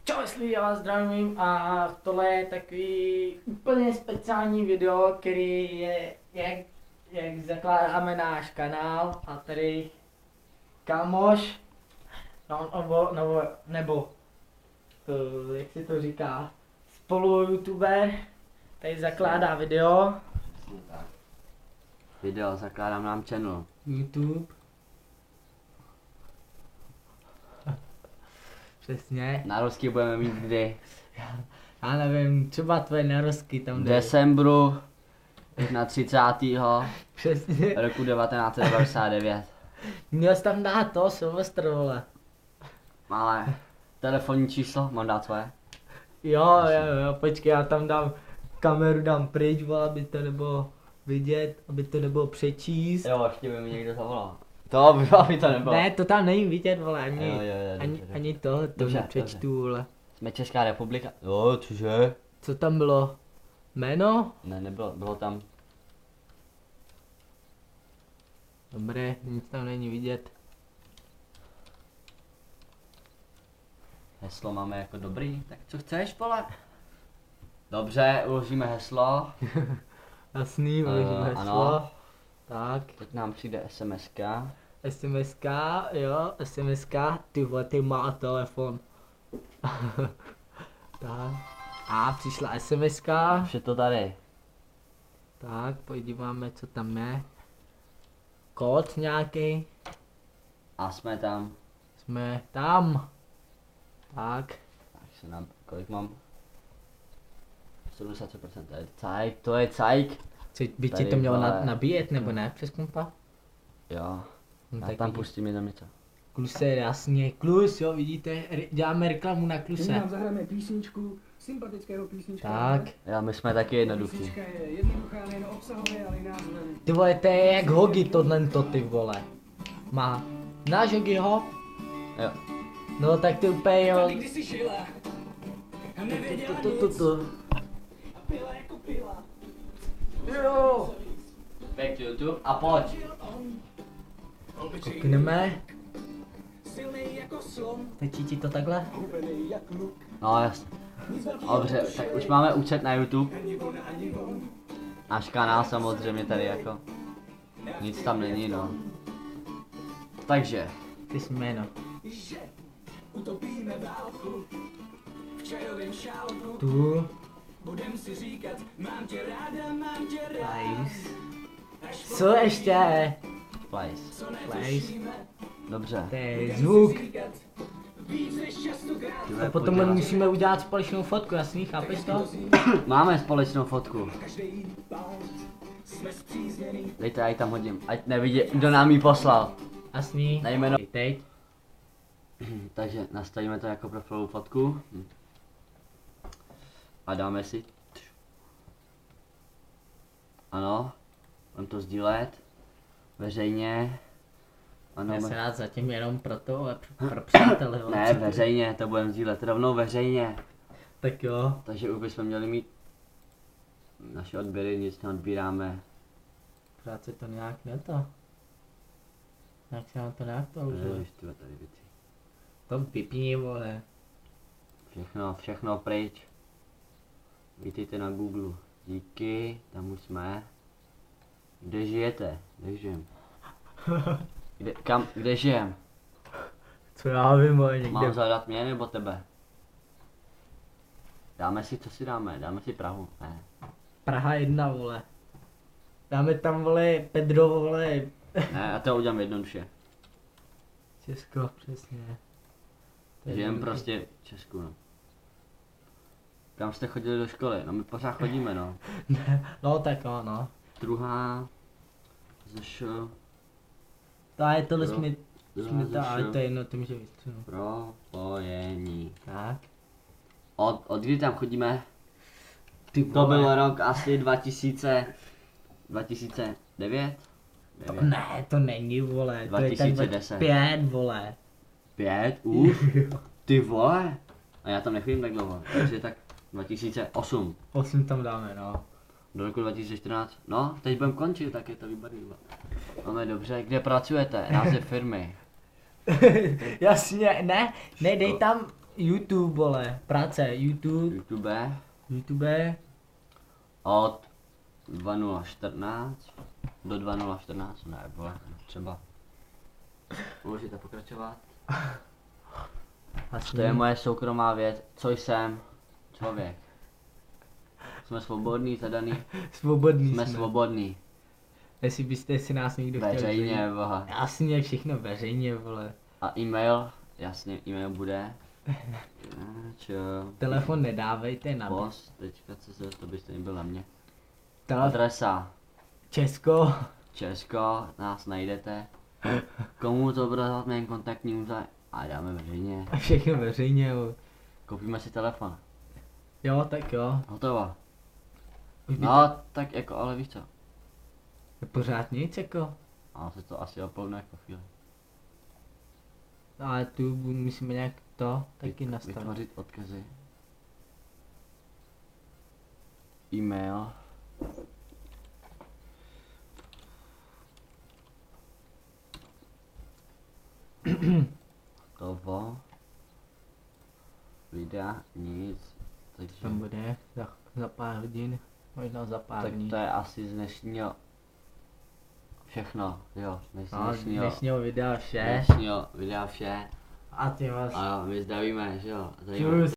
Čau, jestli já vás zdravím a tohle je takový úplně speciální video, který je, jak zakládáme náš kanál a tady kámoš, nebo jak se to říká, spolu youtuber, tady zakládá video. Video, zakládám nám channel. YouTube. Přesně. Narozky budeme mít kdy? Já nevím, třeba tvoje narozky tam V jde. decembru na 30. Přesně. roku 1999. Měl jsi tam dát to, Silvestr, vole. Ale telefonní číslo, mám dát svoje? Jo, počkej, já tam dám kameru, dám pryč, vole, aby to nebylo vidět, aby to nebylo přečíst. Jo, ještě by mi někdo zavolal. To by to nebylo. Ne, to tam není vidět, vole, ani, Jo, ani to Dobře, nepřečtu, vole. Jsme Česká republika. Jo, cože? Co tam bylo? Jméno? Ne, nebylo, bylo tam. Dobré, nic tam není vidět. Heslo máme jako dobrý, tak co chceš, vole? Dobře, uložíme heslo. Jasný, uložíme heslo. Ano. Tak, Teď nám přijde SMSka. SMSka, jo, SMSka, ty vole, ty má telefon. Tak, a přišla SMSka, Už je to tady. tak, podíváme, co tam je. Kód nějaký, A jsme tam. jsme tam. Tak, Tak se nám, kolik mám? 70%, to je cajk, to je cajk. co by ti Tady, to mělo vole. nabíjet, nebo ne, přes kompa? Jo, No, já tak tam vidíš. pustím jenom něco. Kluse, jasně, klus, jo, vidíte, děláme reklamu na Nyní kluse. nám zahrajeme písničku, sympatického písnička. Tak, Jo, my jsme taky jednoduchý. Písnička je jednoduchá nejen obsahově, ale i názvem. ty vole, to je jak Hogi tohle ty vole. Má, náš Hogiho? Jo. No tak ty úplně jo. Když jsi žila a nevěděla nic, a pila jako pila. Jo. Back to YouTube a pojď. Koukneme, Silnej jako slon, tečí ti to takhle? hubenej jak luk. No jasně. Dobře, tak už máme účet na YouTube. Ani on, ani on. Náš kanál samozřejmě tady jako. Nic tam není, no. Takže, Ty jsi jméno. Že utopíme válku v čajovém šálku. Tu, Budem si říkat, mám tě ráda, mám tě ráda. place. Co ještě? place. Co Place. netušíme, Dobře. To je budem zvuk. si říkat víc než častokrát. A potom musíme udělat společnou fotku, jasný, chápeš to? Máme společnou fotku. Každý pán jsme zpřízněný. Dejte, já ji tam hodím. Ať nevidí, kdo nám ji poslal. Jasný. Nejmeno. Teď. Takže nastavíme to jako profilovou fotku. A dáme si. Ano. Mám to sdílet. Veřejně. Ano. Já se rád zatím jenom pro to, ale pro přátele. vole, Ne, co ty- veřejně, to budeme sdílet rovnou veřejně. Tak jo. Takže už bychom měli mít naše odběry, nic neodbíráme. Pořád se to nějak neto. Jak se nám to neaktualizuje. Ježiš, tyhle tady věci. To vypni, vole. Všechno pryč. Vítejte na Google. Díky, tam už jsme. Kde žijete? Kde žijem? Kde žijem? Co já vím, vole, Mám někde. zadat mě nebo tebe? Dáme si, co si dáme? Dáme si Prahu? Ne. Praha 1, vole. Dáme tam, vole, Pedro, vole. Ne, já to udělám jednoduše. Česko, přesně. To je Žijem dobrý. prostě v Česku, no. Kam jste chodili do školy? No my pořád chodíme, no. No tak jo, no. Druhá. Zš. To je tohle Pro- jsme to, ale to je jedno, to může vystřelnout. Propojení. Tak. Od kdy tam chodíme? Ty To byl rok asi 2009? Ne, to není, vole. To je tak 2010. 5, vole. 5? Už? Ty vole? A já tam nechodím tak dlouho, takže tak 2008 8 tam dáme, no. do roku 2014. No, teď budeme končit, tak je to výborný. Máme dobře, kde pracujete? Název firmy. Jasně, ne, dej tam YouTube, vole, práce, YouTube, od 2014 do 2014, ne, vole, třeba. Můžete pokračovat. To je moje soukromá věc, co jsem člověk. Jsme svobodní, zadaný. Svobodný Jsme svobodní. Jestli byste si nás někdo chtěl Veřejně, boha. Jasně, všechno veřejně, vole. A e-mail, jasně, e-mail bude. Čo? Telefon nedávejte na Post.cz, to byste nebyl na mě. telefon. Adresa Česko. Česko, nás najdete. Komu to bude dát mé kontaktní údaje? A dáme veřejně. Všechno veřejně, jo. Koupíme si telefon. Jo, tak jo. Hotovo. Už by No, tak jako, ale víš co? to pořád nic, jako. A se to asi oploudne jako chvíli. Ale tu musíme nějak to taky nastavit. Vytvořit odkazy. E-mail. Hotovo. Videa, nic. Takže Tam bude za pár hodin, možná za pár tak dní. to je asi z dnešního všechno, jo, z No, dnešního videa vše. dnešního videa vše. A ty vás. A my zdravíme, že jo. Čus.